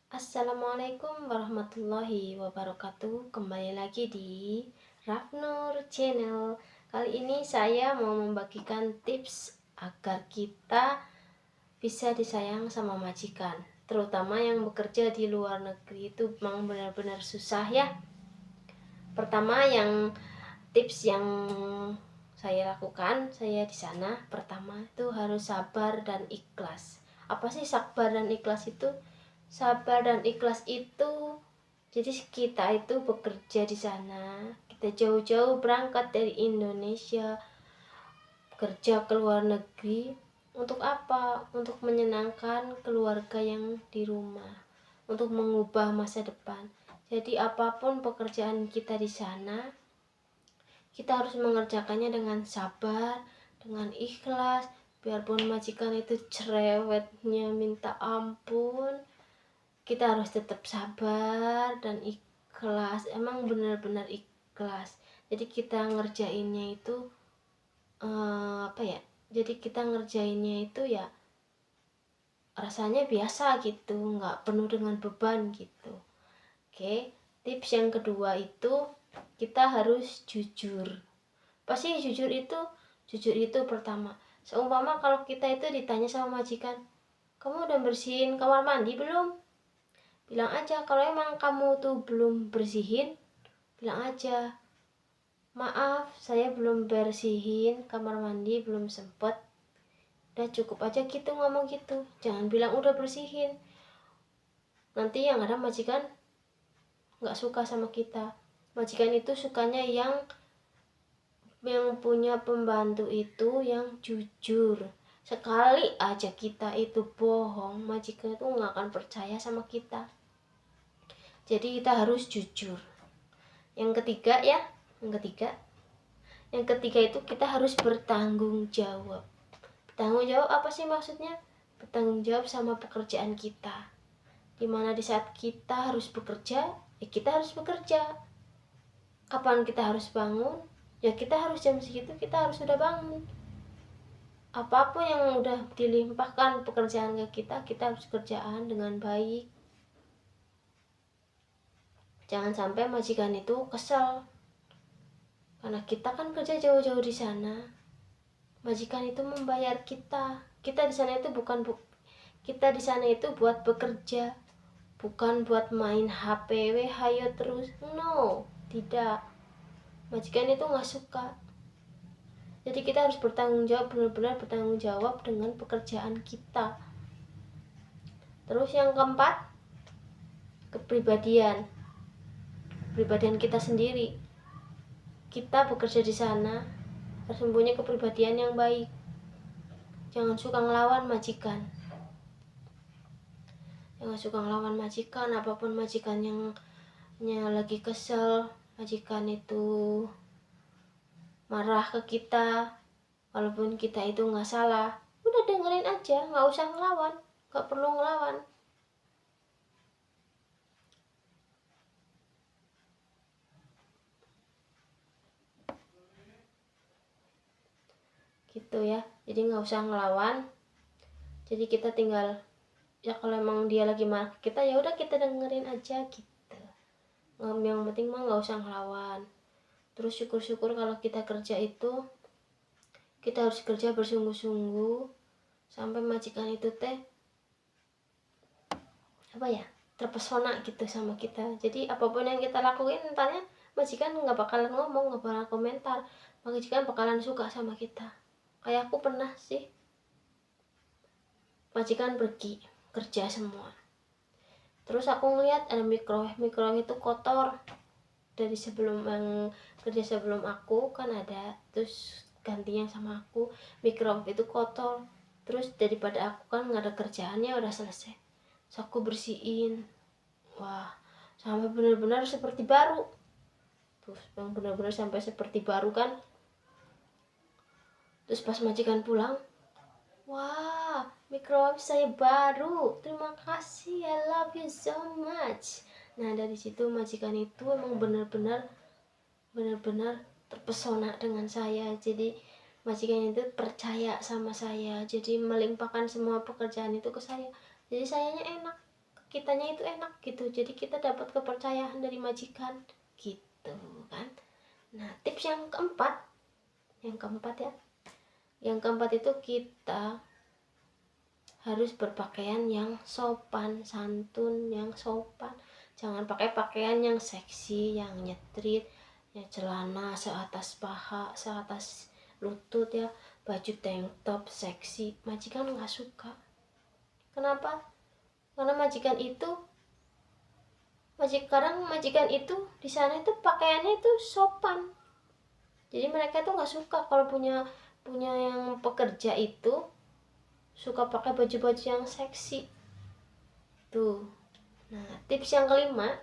Assalamualaikum warahmatullahi wabarakatuh. Kembali lagi di Rafnur Channel. Kali ini saya mau membagikan tips agar kita bisa disayang sama majikan, terutama yang bekerja di luar negeri. Itu memang benar-benar susah ya. Pertama, tips yang saya lakukan, saya di sana pertama itu harus sabar dan ikhlas. Apa sih sabar dan ikhlas itu? Sabar dan ikhlas itu, jadi kita itu bekerja di sana, kita jauh-jauh berangkat dari Indonesia kerja ke luar negeri. Untuk apa? Untuk menyenangkan keluarga yang di rumah, untuk mengubah masa depan. Jadi apapun pekerjaan kita di sana, kita harus mengerjakannya dengan sabar, dengan ikhlas. Biarpun majikan itu cerewetnya minta ampun, kita harus tetap sabar dan ikhlas. Emang benar-benar ikhlas. Jadi kita ngerjainnya itu apa ya? Jadi kita ngerjainnya itu ya rasanya biasa gitu, nggak penuh dengan beban gitu. Oke, tips yang kedua itu kita harus jujur. Pasti jujur itu? Jujur itu pertama. Seumpama kalau kita itu ditanya sama majikan, kamu udah bersihin kamar mandi belum? Bilang aja, kalau emang kamu tuh belum bersihin, bilang aja, maaf saya belum bersihin kamar mandi, belum sempet. Udah cukup aja gitu, ngomong gitu. Jangan bilang udah bersihin. Nanti yang ada majikan gak suka sama kita. Majikan itu sukanya yang punya pembantu itu yang jujur. Sekali aja kita itu bohong, majikan itu gak akan percaya sama kita. Jadi kita harus jujur. Yang ketiga itu kita harus bertanggung jawab. Bertanggung jawab apa sih maksudnya? Bertanggung jawab sama pekerjaan kita. Dimana di saat kita harus bekerja, ya kita harus bekerja. Kapan kita harus bangun? Ya kita harus jam segitu, kita harus sudah bangun. Apapun yang udah dilimpahkan pekerjaan ke kita, kita harus kerjaan dengan baik. Jangan sampai majikan itu kesel, karena kita kan kerja jauh-jauh di sana. Majikan itu membayar kita. Kita di sana itu kita di sana itu buat bekerja, bukan buat main HP, hayo terus. No, tidak. Majikan itu nggak suka. Jadi kita harus bertanggung jawab, benar-benar bertanggung jawab dengan pekerjaan kita. Terus yang keempat, kepribadian kita sendiri. Kita bekerja di sana harus mempunyai kepribadian yang baik. Jangan suka ngelawan majikan. Jangan suka ngelawan majikan, apapun majikan yang lagi kesel, majikan itu marah ke kita, walaupun kita itu nggak salah, udah dengerin aja, nggak usah ngelawan, nggak perlu ngelawan. Gitu ya, jadi nggak usah ngelawan. Jadi kita tinggal, ya kalau emang dia lagi marah kita, ya udah kita dengerin aja gitu. Yang penting mah nggak usah ngelawan. Terus syukur-syukur kalau kita kerja itu, kita harus kerja bersungguh-sungguh sampai majikan itu terpesona gitu sama kita. Jadi apapun yang kita lakuin, entahnya majikan nggak bakalan ngomong, nggak bakalan komentar, majikan bakalan suka sama kita. Kayak aku pernah sih, majikan pergi kerja semua, terus aku ngeliat ada microwave itu kotor. Dari sebelum yang kerja sebelum aku kan ada, terus gantinya sama aku, microwave itu kotor. Terus daripada aku kan nggak ada kerjaannya, udah selesai, terus aku bersihin. Wah, sampai benar-benar seperti baru. Terus yang benar-benar sampai seperti baru kan. Terus pas majikan pulang, wah, microwave saya baru, terima kasih, I love you so much. Nah dari situ majikan itu emang benar-benar terpesona dengan saya. Jadi majikan itu percaya sama saya, jadi melimpahkan semua pekerjaan itu ke saya. Jadi sayanya enak, kitanya itu enak gitu, jadi kita dapat kepercayaan dari majikan gitu kan. Nah, tips yang keempat ya, yang keempat itu kita harus berpakaian yang sopan santun, yang sopan. Jangan pakai pakaian yang seksi, yang nyetrit, yang celana seatas paha, seatas lutut ya, baju tank top seksi. Majikan nggak suka. Kenapa? Karena majikan itu di sana itu pakaiannya itu sopan. Jadi mereka tuh nggak suka kalau punya yang pekerja itu suka pakai baju-baju yang seksi tuh. Nah, tips yang kelima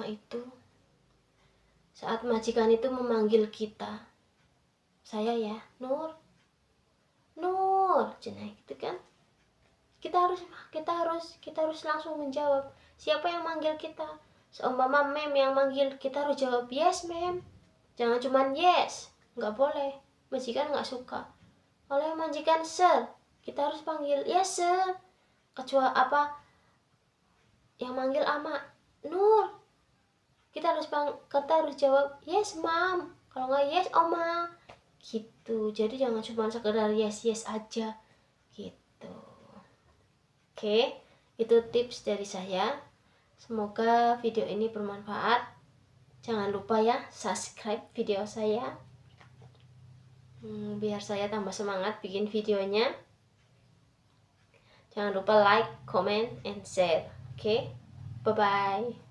itu saat majikan itu memanggil kita, saya ya, Nur, jenah gitu kan, kita harus langsung menjawab. Siapa yang manggil kita? Seumpama mem yang manggil, kita harus jawab yes mem, jangan cuman yes, nggak boleh, majikan nggak suka. Kalau yang majikan sir, kita harus panggil yes sir. Kecuali yang manggil ama Nur, kita harus jawab yes mam, kalau nggak yes oma gitu. Jadi jangan cuma sekedar yes aja gitu. Oke, itu tips dari saya. Semoga video ini bermanfaat. Jangan lupa ya subscribe video saya, biar saya tambah semangat bikin videonya. Jangan lupa like, comment, and share. Oke, bye-bye.